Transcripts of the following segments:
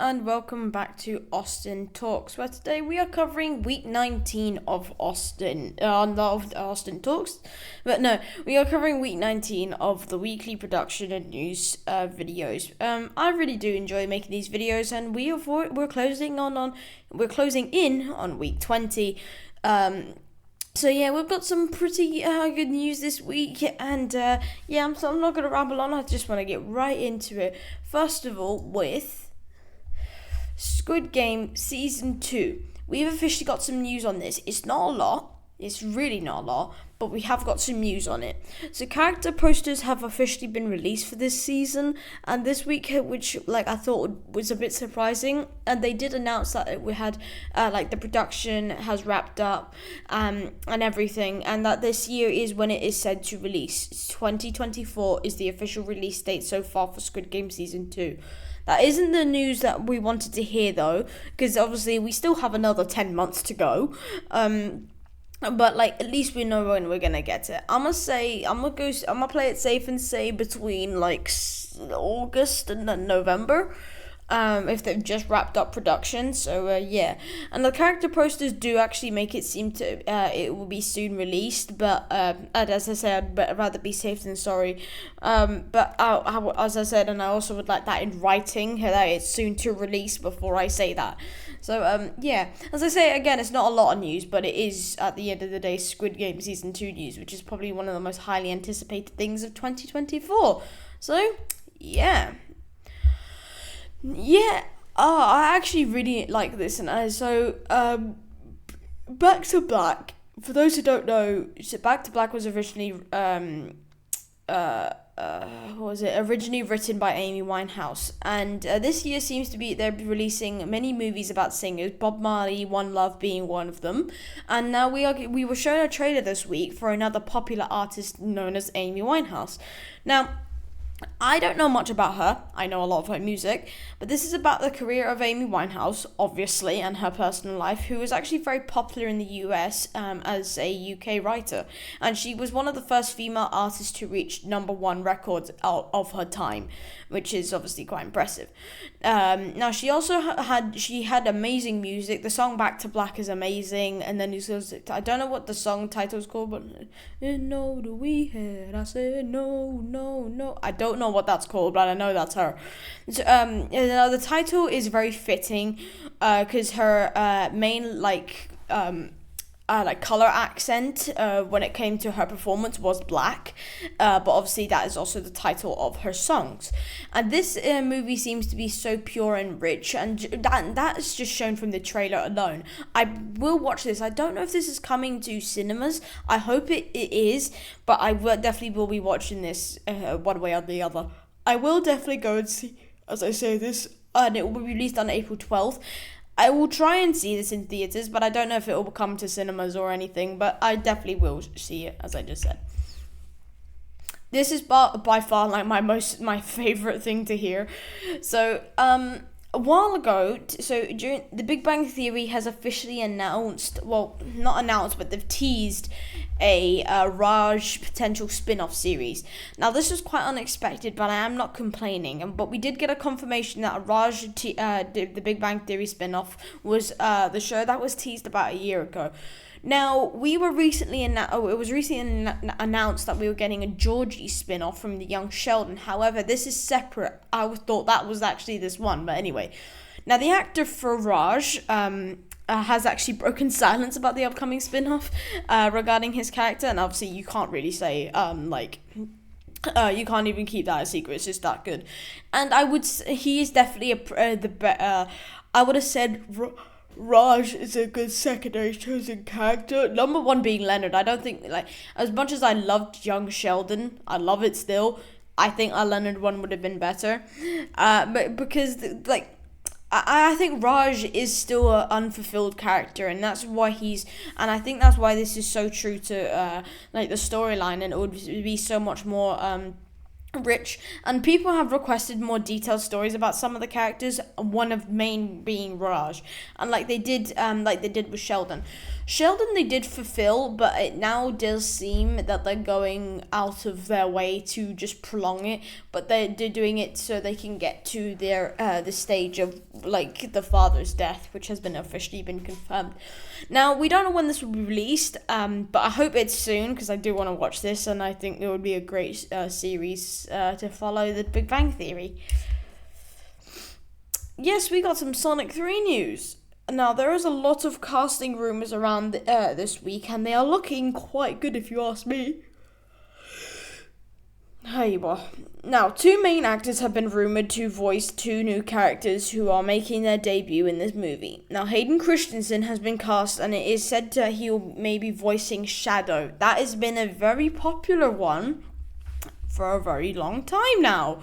and welcome back to Austin Talks, where today we are covering week 19 of Austin Talks. But no, we are covering week 19 of the weekly production and news videos. I really do enjoy making these videos, and we're closing in on week 20. So yeah, we've got some pretty good news this week, and I'm not going to ramble on. I just want to get right into it. First of all, with Squid Game Season 2. We've officially got some news on this. It's not a lot. It's really not a lot, but we have got some news on it. So character posters have officially been released for this season, and this week, which I thought was a bit surprising, and they did announce that we had the production has wrapped up and everything, and that this year is when it is said to release. 2024 is the official release date so far for Squid Game Season 2. That isn't the news that we wanted to hear though, because obviously we still have another 10 months to go. But at least we know when we're gonna get it. I'm gonna play it safe and say between August and then November. If they've just wrapped up production, so yeah. And the character posters do actually make it seem to it will be soon released, but as I said, I'd rather be safe than sorry. But as I said, and I also would like that in writing, that it's soon to release before I say that. So yeah, as I say again, it's not a lot of news, but it is at the end of the day Squid Game Season 2 news, which is probably one of the most highly anticipated things of 2024. So yeah. Yeah, I actually really like this, and Back to Black. For those who don't know, Back to Black was originally originally written by Amy Winehouse, and this year seems to be they're releasing many movies about singers, Bob Marley, One Love being one of them, and now we were shown a trailer this week for another popular artist known as Amy Winehouse. Now, I don't know much about her. I know a lot of her music, but this is about the career of Amy Winehouse, obviously, and her personal life, who was actually very popular in the US as a UK writer, and she was one of the first female artists to reach #1 records of her time, which is obviously quite impressive. Now she also had amazing music. The song Back to Black is amazing, and then I don't know what the song title is called, but no, do we had? I said no. I don't know what that's called, but I know that's her. So, the title is very fitting, because her main color accent when it came to her performance was black, but obviously that is also the title of her songs. And this movie seems to be so pure and rich, and that is just shown from the trailer alone. I will watch this. I don't know if this is coming to cinemas. I hope it is, but I definitely will be watching this one way or the other. I will definitely go and see, as I say this, and it will be released on April 12th. I will try and see this in theaters, but I don't know if it will come to cinemas or anything, but I definitely will see it, as I just said. This is by far my favorite thing to hear. So, a while ago, during the Big Bang Theory has officially announced, well, not announced, but they've teased a Raj potential spin-off series. Now, this was quite unexpected, but I am not complaining. But we did get a confirmation that the Big Bang Theory spin-off was the show that was teased about a year ago. Now, it was recently announced that we were getting a Georgie spin-off from the young Sheldon. However, this is separate. I thought that was actually this one, but anyway. Now, the actor for Raj has actually broken silence about the upcoming spin-off regarding his character, and obviously you can't really say you can't even keep that a secret. It's just that good, and he is definitely I would have said Raj is a good secondary chosen character. #1 being Leonard. I don't think, as much as I loved young Sheldon, I love it still. I think a Leonard one would have been better, but because I think Raj is still an unfulfilled character, and that's why I think that's why this is so true to the storyline, and it would be so much more rich, and people have requested more detailed stories about some of the characters, one of main being Raj, and like they did with Sheldon they did fulfill, but it now does seem that they're going out of their way to just prolong it, but they're doing it so they can get to their the stage of like the father's death, which has been officially been confirmed. Now we don't know when this will be released, but I hope it's soon, because I do want to watch this, and I think it would be a great series to follow the Big Bang Theory. Yes, we got some Sonic 3 news. Now, there is a lot of casting rumours around this week, and they are looking quite good if you ask me. There you are. Now, two main actors have been rumoured to voice two new characters who are making their debut in this movie. Now, Hayden Christensen has been cast, and it is said that he'll maybe voicing Shadow. That has been a very popular one for a very long time now.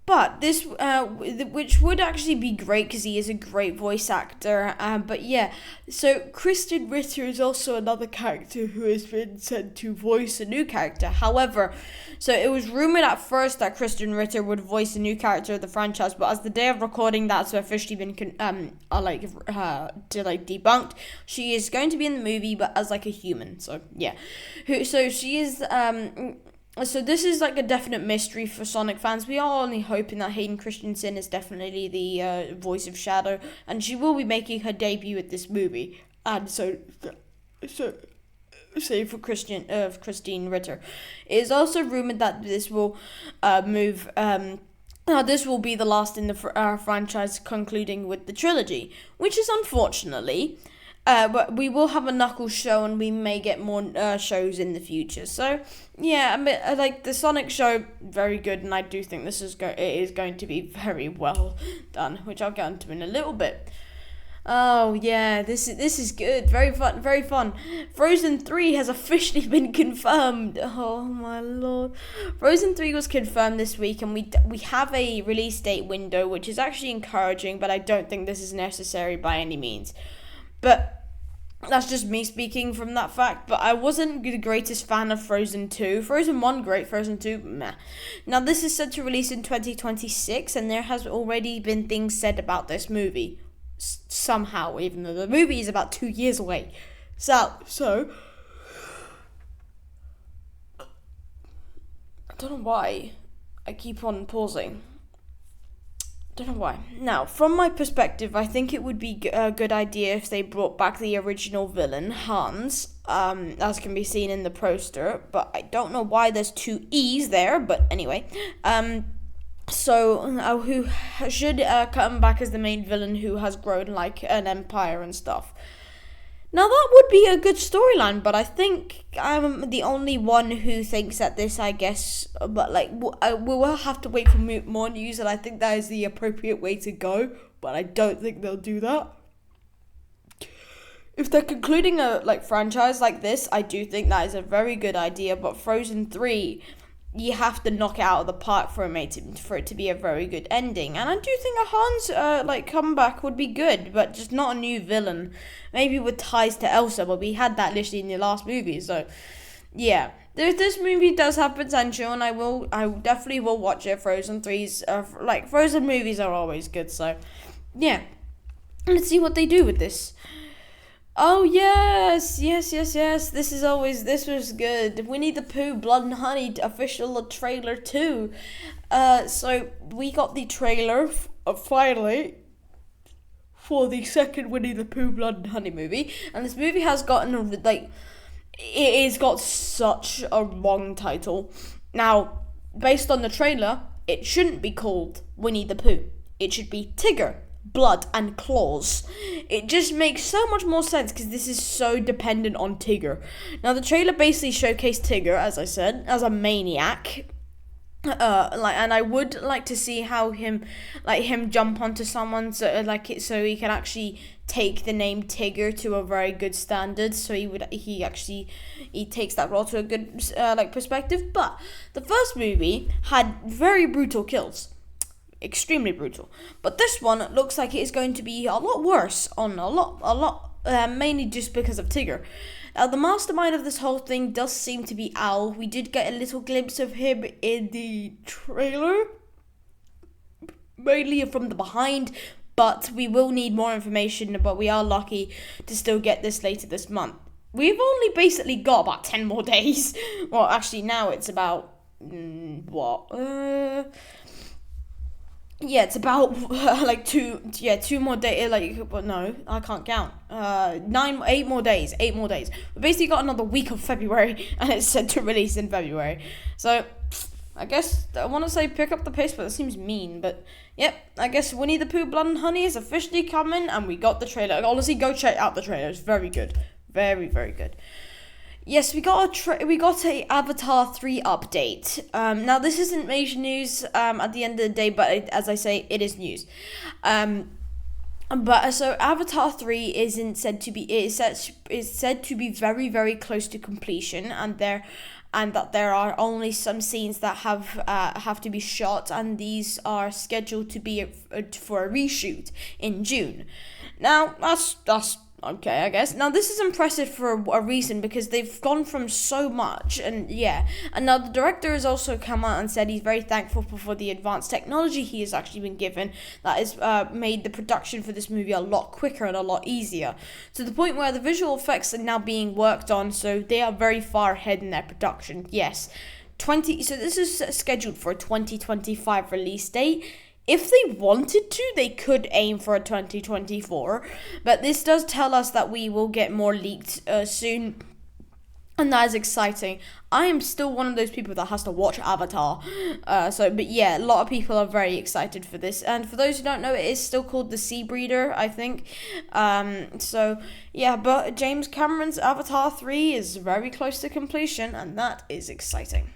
But this, which would actually be great because he is a great voice actor. But yeah, so Kristen Ritter is also another character who has been sent to voice a new character. However, so it was rumored at first that Kristen Ritter would voice a new character of the franchise, but as the day of recording, that's officially been debunked. She is going to be in the movie, but as like a human. So yeah, so she is So this is like a definite mystery for Sonic fans. We are only hoping that Hayden Christensen is definitely the voice of Shadow, and she will be making her debut at this movie. And so say for Christine Ritter. It is also rumored that this will move. This will be the last in the franchise, concluding with the trilogy, which is unfortunately. But we will have a Knuckles show, and we may get more shows in the future. So, yeah, I mean, like the Sonic show, very good, and I do think it is going to be very well done, which I'll get into in a little bit. Oh yeah, this is good, very fun, very fun. Frozen 3 has officially been confirmed. Oh my lord, Frozen 3 was confirmed this week, and we have a release date window, which is actually encouraging, but I don't think this is necessary by any means. But that's just me speaking from that fact. But I wasn't the greatest fan of Frozen 2. Frozen 1, great. Frozen 2, meh. Now, this is set to release in 2026, and there has already been things said about this movie. Somehow, even though the movie is about 2 years away. So, I don't know why I keep on pausing. Don't know why. Now, from my perspective, I think it would be a good idea if they brought back the original villain, Hans, as can be seen in the poster, but I don't know why there's two E's there, but anyway. Who should come back as the main villain who has grown like an empire and stuff. Now, that would be a good storyline, but I think I'm the only one who thinks that this, I guess, but like, we will have to wait for more news, and I think that is the appropriate way to go, but I don't think they'll do that. If they're concluding a franchise like this, I do think that is a very good idea, but Frozen 3, you have to knock it out of the park for it to be a very good ending. And I do think a Hans comeback would be good, but just not a new villain. Maybe with ties to Elsa, but we had that literally in the last movie. So yeah, this movie does have potential, and I definitely will watch it. Frozen 3's Frozen movies are always good. So yeah, let's see what they do with this. Oh, yes. This was good. Winnie the Pooh, Blood and Honey official trailer too. So we got the trailer finally for the second Winnie the Pooh, Blood and Honey movie, and this movie has gotten it has got such a long title. Now, based on the trailer, it shouldn't be called Winnie the Pooh. It should be Tigger, Blood and Claws. It just makes so much more sense because this is so dependent on Tigger. Now, the trailer basically showcased Tigger, as I said, as a maniac. And I would like to see how him jump onto someone so he can actually take the name Tigger to a very good standard. So he takes that role to a good perspective. But the first movie had very brutal kills. Extremely brutal, but this one looks like it is going to be a lot worse mainly just because of Tigger. Now, the mastermind of this whole thing does seem to be Al. We did get a little glimpse of him in the trailer, mainly from the behind, but we will need more information, but we are lucky to still get this later this month. We've only basically got about 10 more days. Well, actually, now it's about, it's about, two more days, no, I can't count. 8 more days. We basically got another week of February, and it's set to release in February. So, I guess, I want to say pick up the pace, but that seems mean, but, yep, I guess Winnie the Pooh Blood and Honey is officially coming, and we got the trailer. Honestly, go check out the trailer, it's very good. Very, very good. Yes, we got a Avatar 3 update. Now this isn't major news at the end of the day, but as I say, it is news. But so Avatar 3 is said to be very, very close to completion, and that there are only some scenes that have to be shot, and these are scheduled to be for a reshoot in June. Now that's okay, I guess. Now, this is impressive for a reason, because they've gone from so much, and now the director has also come out and said he's very thankful for the advanced technology he has actually been given that has made the production for this movie a lot quicker and a lot easier, to the point where the visual effects are now being worked on, so they are very far ahead in their production. Yes, so this is scheduled for a 2025 release date. If they wanted to, they could aim for a 2024, but this does tell us that we will get more leaked soon, and that is exciting. I am still one of those people that has to watch Avatar, but yeah, a lot of people are very excited for this, and for those who don't know, it is still called The Sea Breeder, I think. But James Cameron's Avatar 3 is very close to completion, and that is exciting.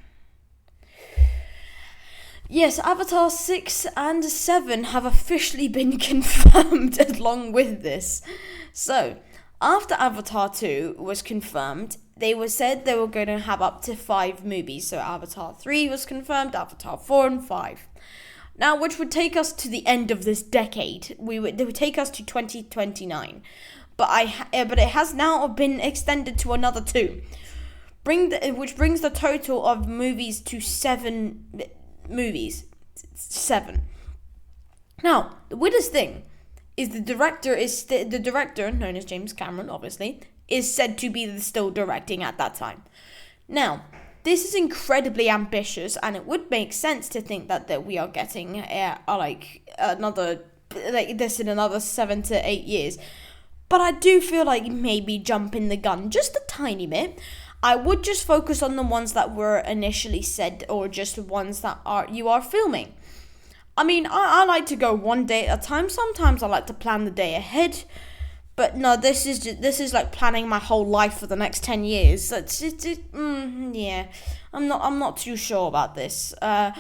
Yes, Avatar 6 and 7 have officially been confirmed along with this. So, after Avatar 2 was confirmed, said they were going to have up to 5 movies. So Avatar 3 was confirmed, Avatar 4 and 5. Now, which would take us to the end of this decade. They would take us to 2029. But it has now been extended to another 2. Which brings the total of movies to 7 movies. 7. Now, the weirdest thing is the director, known as James Cameron, obviously, is said to be still directing at that time. Now, this is incredibly ambitious, and it would make sense to think that we are getting another this in another 7 to 8 years. But I do feel like maybe jumping the gun just a tiny bit. I would just focus on the ones that were initially said, or just the ones that you are filming. I mean, I like to go one day at a time. Sometimes I like to plan the day ahead, but no, this is like planning my whole life for the next 10 years. I'm not too sure about this. I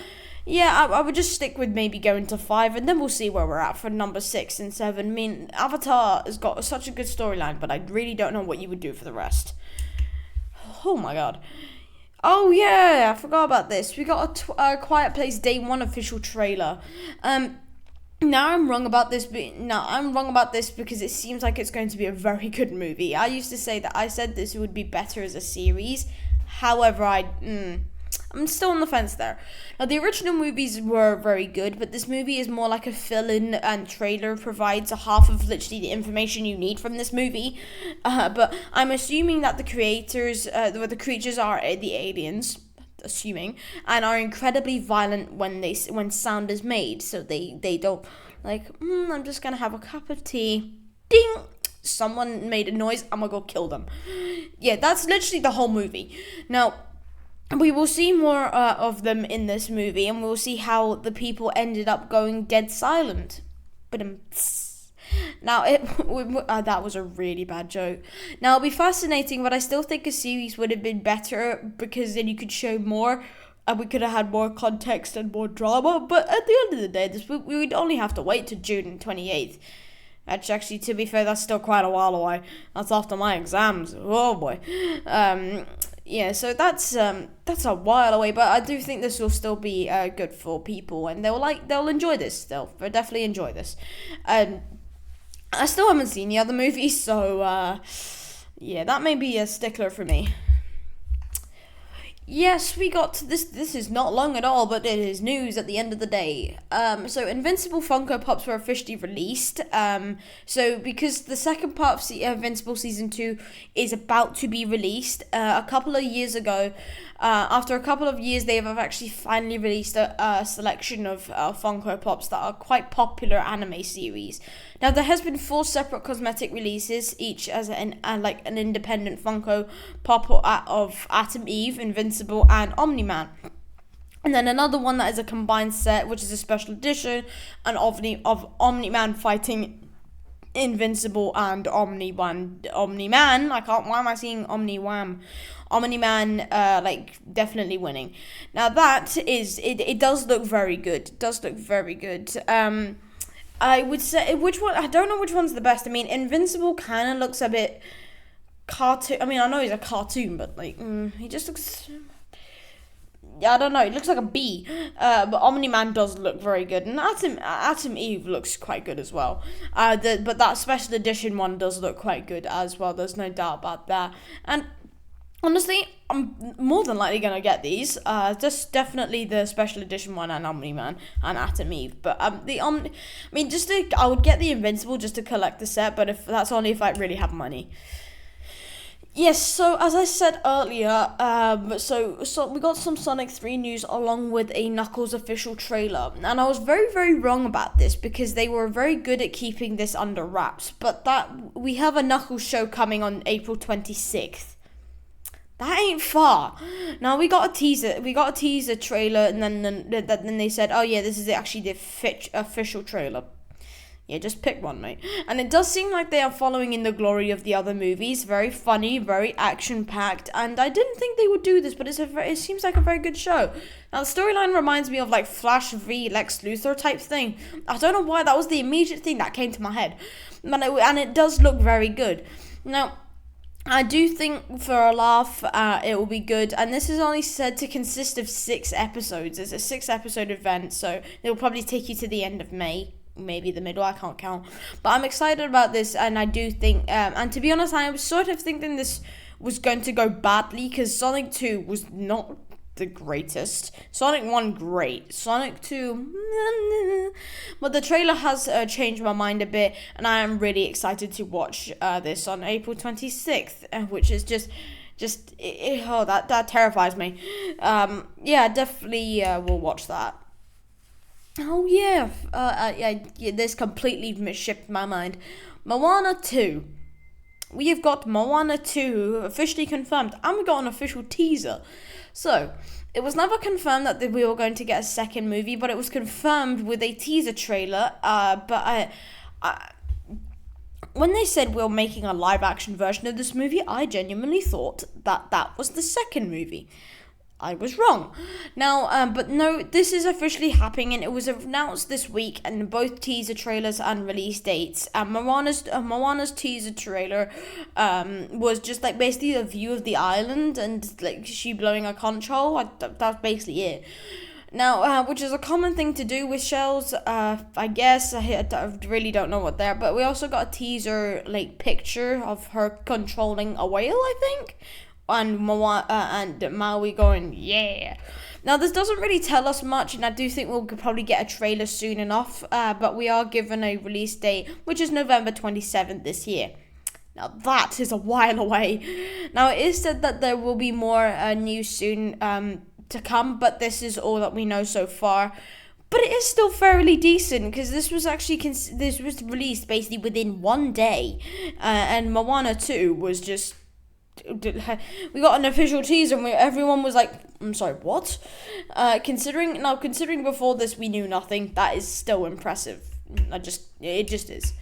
would just stick with maybe going to 5, and then we'll see where we're at for number 6 and 7. I mean, Avatar has got such a good storyline, but I really don't know what you would do for the rest. Oh my god. Oh yeah, I forgot about this. We got a Quiet Place Day 1 official trailer. Now I'm wrong about this because it seems like it's going to be a very good movie. I used to say that I said this would be better as a series. However, I'm still on the fence there. Now, the original movies were very good, but this movie is more like a fill-in, and trailer provides a half of literally the information you need from this movie. But I'm assuming that the creators, the creatures are the aliens, and are incredibly violent when sound is made. So they don't I'm just gonna have a cup of tea. Ding! Someone made a noise. I'm gonna go kill them. Yeah, that's literally the whole movie. Now, we will see more of them in this movie, and we'll see how the people ended up going dead silent. But now, that was a really bad joke. Now, it'll be fascinating, but I still think a series would have been better, because then you could show more, and we could have had more context and more drama. But at the end of the day, we would only have to wait to June 28th. Actually, to be fair, that's still quite a while away. That's after my exams. Oh boy. So that's a while away, but I do think this will still be good for people, and they'll enjoy this. They'll definitely enjoy this. I still haven't seen the other movies, so Yeah, that may be a stickler for me. Yes, we got this. This is not long at all, but it is news at the end of the day. So Invincible Funko Pops were officially released. So because the second part of Invincible Season 2 is about to be released, a couple of years ago, after a couple of years, they have actually finally released a selection of Funko Pops that are quite popular anime series. Now there has been 4 separate cosmetic releases, each as an independent Funko Pop of Atom Eve, Invincible, and Omni-Man. And then another one that is a combined set, which is a special edition, of Omni-Man fighting Invincible and Omni-Man. Why am I saying Omni-Wham? Omni-Man, definitely winning. Now that is, it does look very good. It does look very good. I would say, which one, I don't know which one's the best. I mean, Invincible kind of looks a bit cartoon. I mean, I know he's a cartoon, but he just looks, yeah, I don't know, it looks like a bee. But Omni-Man does look very good, and Atom Eve looks quite good as well. But that special edition one does look quite good as well, there's no doubt about that. And honestly, I'm more than likely going to get these. Just definitely the special edition one and Omni-Man and Atom Eve. But I would get the Invincible just to collect the set, but that's only if I really have money. Yes, so as I said earlier, so we got some Sonic 3 news along with a Knuckles official trailer. And I was very, very wrong about this because they were very good at keeping this under wraps. But that we have a Knuckles show coming on April 26th. That ain't far. Now we got a teaser trailer, and then they said, oh yeah, this is actually the official trailer. Yeah, just pick one, mate. And it does seem like they are following in the glory of the other movies. Very funny, very action-packed, and I didn't think they would do this, but it seems like a very good show. Now, the storyline reminds me of, like, Flash v. Lex Luthor type thing. I don't know why, that was the immediate thing that came to my head. And it does look very good. Now, I do think for a laugh, it will be good, and this is only said to consist of 6 episodes. It's a 6-episode event, so it will probably take you to the end of May. Maybe the middle, I can't count. But I'm excited about this, and I do think, and to be honest, I was sort of thinking this was going to go badly, because Sonic 2 was not the greatest. Sonic 1, great. Sonic 2, but the trailer has changed my mind a bit, and I am really excited to watch this on April 26th, which is that terrifies me. Yeah, definitely will watch that. Oh yeah, this completely misshifted my mind. Moana 2. We have got Moana 2 officially confirmed, and we got an official teaser. So, it was never confirmed that we were going to get a second movie, but it was confirmed with a teaser trailer. When they said we were making a live-action version of this movie, I genuinely thought that was the second movie. I was wrong. Now, but no, this is officially happening, and it was announced this week, and both teaser trailers and release dates. Moana's teaser trailer was just like basically a view of the island and like she blowing a conch hole. That's basically it. Now, which is a common thing to do with shells, I guess. I really don't know what they're, but we also got a teaser like picture of her controlling a whale, I think. And Maui going, yeah. Now, this doesn't really tell us much, and I do think we'll probably get a trailer soon enough, but we are given a release date, which is November 27th this year. Now, that is a while away. Now, it is said that there will be more news soon to come, but this is all that we know so far. But it is still fairly decent, because this was released basically within one day, and Moana 2 was just... We got an official teaser and everyone was like, I'm sorry, what? Considering before this we knew nothing, that is still impressive. It just is.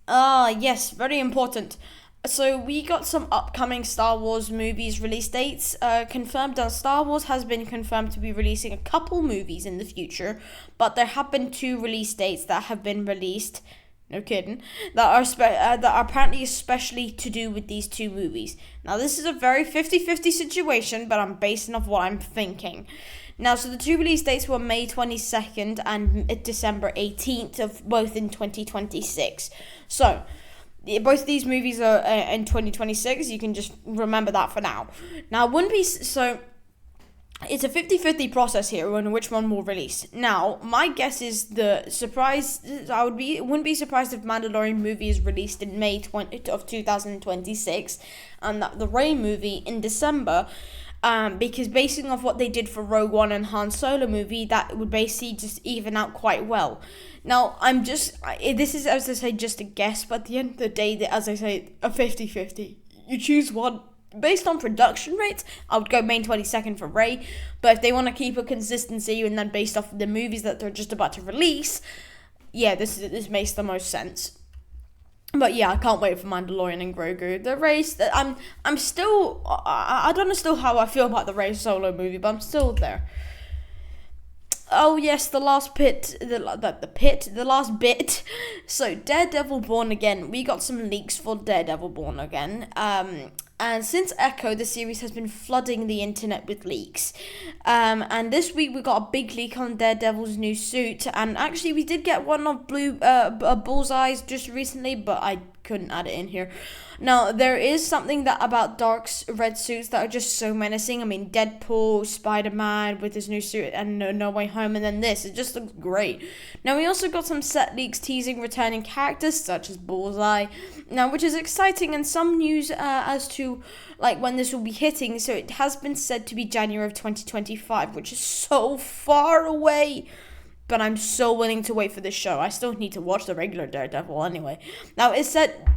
Yes, very important. So we got some upcoming Star Wars movies release dates confirmed. Star Wars has been confirmed to be releasing a couple movies in the future, but there have been 2 release dates that have been released. No kidding. That are apparently especially to do with these 2 movies. Now, this is a very 50-50 situation, but I'm basing off what I'm thinking. Now, so the 2 release dates were May 22nd and December 18th of both in 2026. So, both of these movies are in 2026. You can just remember that for now. Now, it wouldn't be so. It's a 50-50 process here on which one will release. Now, my guess is the surprise. Wouldn't be surprised if Mandalorian movie is released in May 2026, and that the Rey movie in December. Because basing off what they did for Rogue One and Han Solo movie, that would basically just even out quite well. Now, this is, as I say, just a guess, but at the end of the day, as I say, a 50-50. You choose one. Based on production rates, I would go May 22nd for Rey, but if they want to keep a consistency and then based off the movies that they're just about to release, yeah, this makes the most sense. But yeah, I can't wait for Mandalorian and Grogu. The race, I'm still, I don't know still how I feel about the Rey Solo movie, but I'm still there. Oh yes, the last bit. So Daredevil Born Again. We got some leaks for Daredevil Born Again. And since Echo, the series has been flooding the internet with leaks. And this week we got a big leak on Daredevil's new suit. And actually we did get one of Bullseye's just recently, but I couldn't add it in here. Now, there is something about Dark's red suits that are just so menacing. I mean, Deadpool, Spider-Man with his new suit, and No Way Home, and then this. It just looks great. Now, we also got some set leaks teasing returning characters, such as Bullseye, now, which is exciting, and some news as to, like, when this will be hitting. So, it has been said to be January of 2025, which is so far away. But I'm so willing to wait for this show. I still need to watch the regular Daredevil anyway. Now, it's said...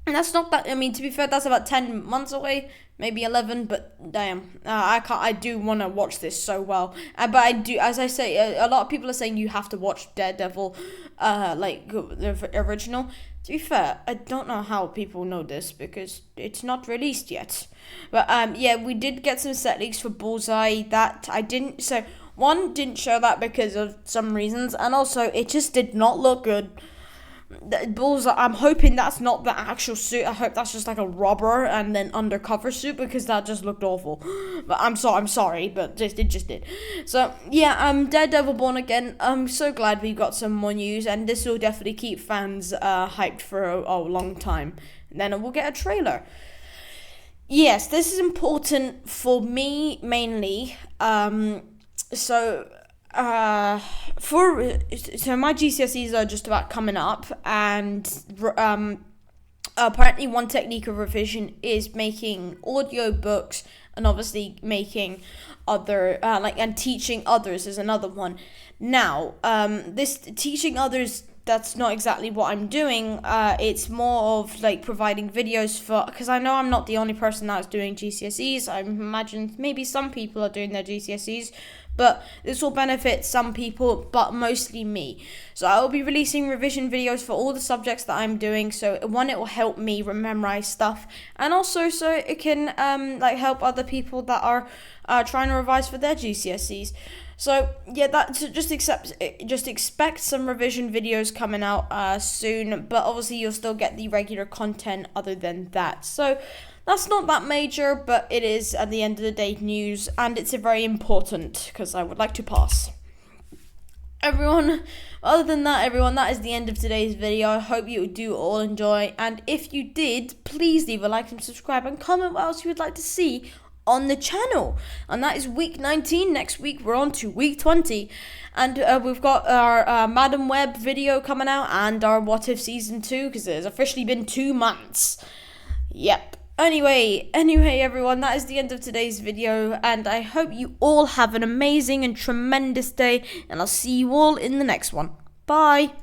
And that's not that. I mean, to be fair, that's about 10 months away, maybe 11. But damn, I do want to watch this so well. But I do, as I say, a lot of people are saying you have to watch Daredevil, like the original. To be fair, I don't know how people know this because it's not released yet. But yeah, we did get some set leaks for Bullseye that I didn't. So one didn't show that because of some reasons, and also it just did not look good. Bullseye, I'm hoping that's not the actual suit. I hope that's just like a rubber and then undercover suit because that just looked awful. But I'm sorry, but it just did. So yeah, Daredevil Born Again. I'm so glad we got some more news, and this will definitely keep fans hyped for a long time. And then we'll get a trailer. Yes, this is important for me mainly. So my GCSEs are just about coming up, and apparently one technique of revision is making audio books, and obviously making other and teaching others is another one. Now, this teaching others, that's not exactly what I'm doing. It's more of like providing videos because I know I'm not the only person that's doing GCSEs. I imagine maybe some people are doing their GCSEs, but this will benefit some people, but mostly me. So I will be releasing revision videos for all the subjects that I'm doing. So one, it will help me memorize stuff, and also so it can help other people that are trying to revise for their GCSEs. So yeah, just expect some revision videos coming out soon, but obviously you'll still get the regular content other than that. So that's not that major, but it is at the end of the day news, and it's a very important because I would like to pass. Other than that, everyone, that is the end of today's video. I hope you do all enjoy, and if you did, please leave a like and subscribe and comment what else you would like to see on the channel. And that is week 19. Next week we're on to week 20, and we've got our Madam Web video coming out and our What If season 2, because it has officially been 2 months. Yep. Anyway, everyone, that is the end of today's video, and I hope you all have an amazing and tremendous day, and I'll see you all in the next one. Bye.